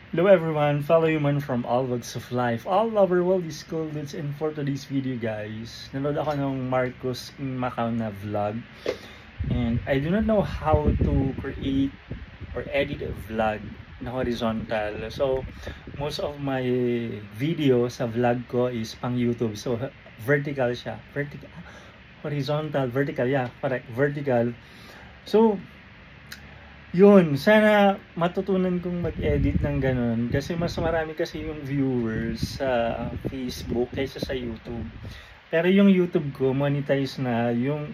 Hello everyone, fellow human from all walks of life. All over world is cool dudes, and for today's video guys, nanood ako ng Marcos in Macau na vlog. And I do not know how to create or edit a vlog na horizontal. So, most of my video sa vlog ko is pang YouTube. So, vertical siya. Horizontal, vertical, yeah, correct, vertical. So, yun, sana matutunan kong mag-edit ng ganun kasi mas marami kasi yung viewers sa Facebook kaysa sa YouTube. Pero yung YouTube ko monetize na, yung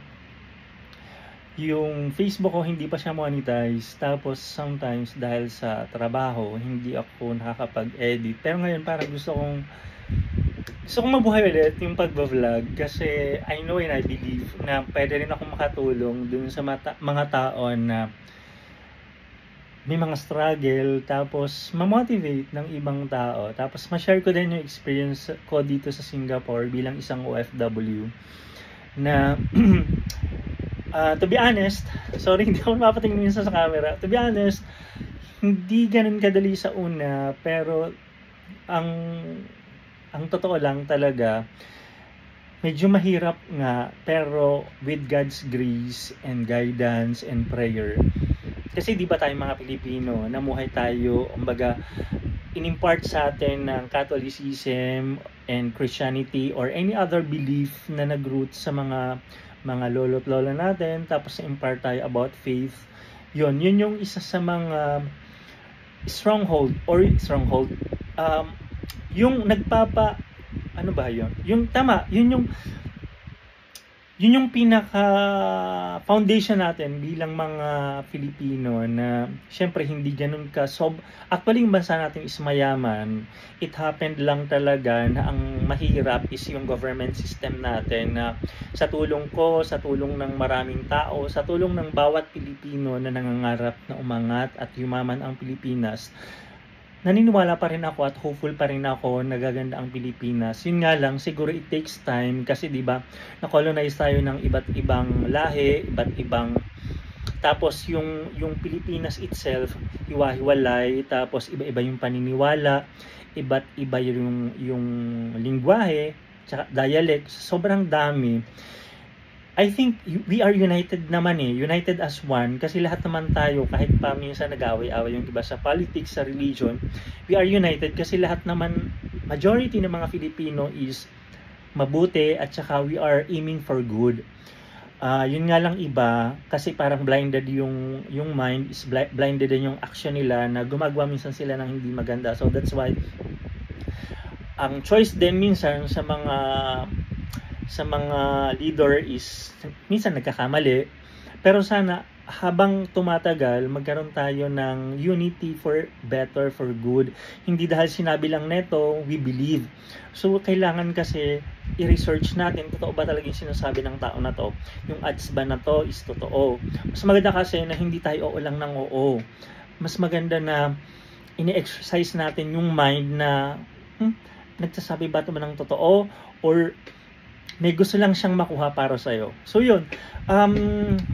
Facebook ko hindi pa siya monetize. Tapos sometimes dahil sa trabaho hindi ako nakakapag-edit. Pero ngayon parang gusto kong mabuhay ulit yung pagbablog kasi I know and I believe na pwede rin akong makatulong dun sa mga tao na may mga struggle, tapos ma-motivate ng ibang tao, tapos ma-share ko din yung experience ko dito sa Singapore bilang isang OFW na to be honest, sorry hindi ako mapatingin minsan sa camera, to be honest, hindi ganun kadali sa una, pero ang totoo lang talaga, medyo mahirap nga, pero with God's grace and guidance and prayer. Kasi di ba tayo mga Pilipino, namuhay tayo, kumbaga, in-impart sa atin ng Catholicism and Christianity or any other belief na nag-root sa mga lolo't lola natin, tapos na-impart tayo about faith. Yun yung isa sa mga stronghold, yung nagpapa, ano ba yun? Yung tama, yun yung pinaka foundation natin bilang mga Filipino na syempre hindi ganun actually yung bansa natin is mayaman. It happened lang talaga na ang mahirap is yung government system natin na sa tulong ng maraming tao, sa tulong ng bawat Pilipino na nangangarap na umangat at yumaman ang Pilipinas, naniniwala pa rin ako at hopeful pa rin ako na gaganda ang Pilipinas. Yun nga lang, siguro it takes time kasi 'di ba, na-colonize tayo ng iba't ibang lahi, tapos yung Pilipinas itself hiwa-hiwalay, tapos iba-iba yung paniniwala, iba't iba yung lingwahe, tsaka dialect, sobrang dami. I think we are united naman united as one kasi lahat naman tayo kahit pa minsan nag-away-away yung iba sa politics, sa religion, we are united kasi lahat naman, majority ng mga Filipino is mabuti at saka we are aiming for good. Yun nga lang iba kasi parang blinded yung mind is blinded din yung action nila na gumagawa minsan sila ng hindi maganda. So that's why ang choice din minsan sa mga leader is minsan nagkakamali, pero sana habang tumatagal magkaroon tayo ng unity for better, for good, hindi dahil sinabi lang neto we believe. So kailangan kasi i-research natin, totoo ba talaga yung sinasabi ng tao na to, yung ads ba na to is totoo. Mas maganda kasi na hindi tayo oo lang ng oo, mas maganda na ini-exercise natin yung mind na nagsasabi ba ito ba ng totoo or may gusto lang siyang makuha para sa'yo. So yun,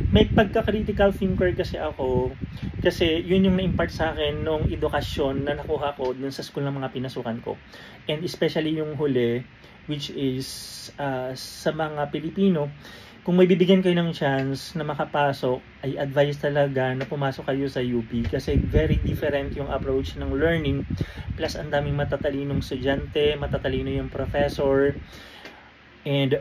may pagka-critical thinker kasi ako, kasi yun yung na-impart sa akin nung edukasyon na nakuha ko dun sa school ng mga pinasukan ko. And especially yung huli, which is sa mga Pilipino, kung may bibigyan kayo ng chance na makapasok, ay advice talaga na pumasok kayo sa UP kasi very different yung approach ng learning, plus ang daming matatalinong estudyante, matatalino yung professor, and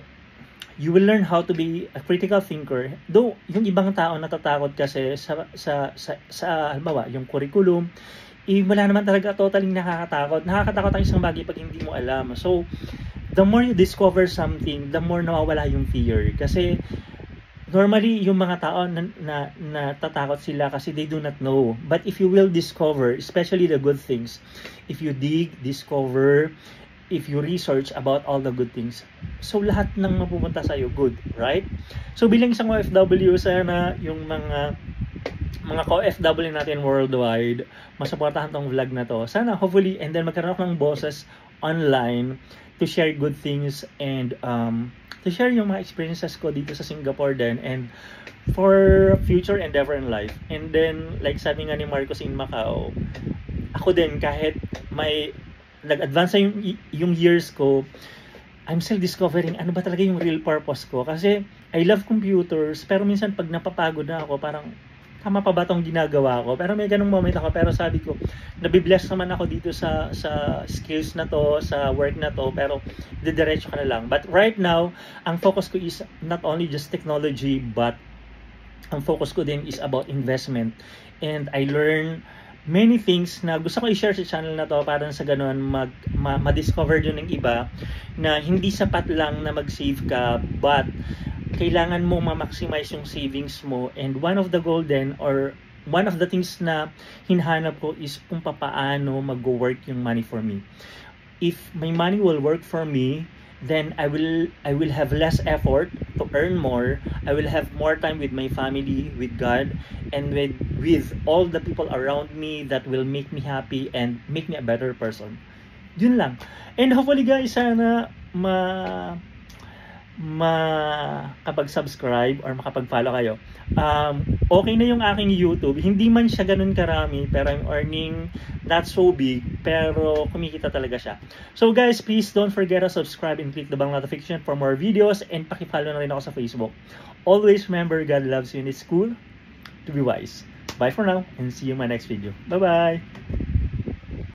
you will learn how to be a critical thinker. Though yung ibang tao natatakot kasi sa halimbawa yung curriculum, wala naman talaga totally nakakatakot ang isang bagay pag hindi mo alam. So the more you discover something, the more nawawala yung fear kasi normally yung mga tao na natatakot sila kasi they do not know. But if you will discover, especially the good things, if you discover, if you research about all the good things, so lahat ng mapupunta sa'yo good, right? So bilang isang OFW, sana yung mga OFW natin worldwide masuportahan tong vlog na to. Sana hopefully, and then magkaroon ako ng bosses online to share good things and to share yung mga experiences ko dito sa Singapore din and for future endeavor in life. And then like sabi nga ni Marcos in Macau, ako ako din, kahit may nag-advance na yung years ko, I'm still discovering ano ba talaga yung real purpose ko. Kasi I love computers, pero minsan pag napapagod na ako, parang tama pa ba itong ginagawa ko? Pero may ganung moment ako, pero sabi ko, nabibless naman ako dito sa skills na to, sa work na to, pero didiretso ka na lang. But right now, ang focus ko is not only just technology, but ang focus ko din is about investment. And I learn many things na gusto ko i-share sa channel na to para sa ganun ma-discover yun ng iba na hindi sapat lang na mag-save ka, but kailangan mo ma-maximize yung savings mo. And one of the golden or one of the things na hinahanap ko is kung paano mag-work yung money for me. If my money will work for me, then I will have less effort to earn more. I will have more time with my family, with God, and with all the people around me that will make me happy and make me a better person. Yun lang. And hopefully guys, sana makapag-subscribe or makapag-follow kayo. Okay na yung aking YouTube. Hindi man siya ganun karami, pero I'm earning not so big, pero kumikita talaga siya. So guys, please don't forget to subscribe and click the bell notification for more videos, and paki-follow na rin ako sa Facebook. Always remember, God loves you and it's cool to be wise. Bye for now and see you in my next video. Bye-bye!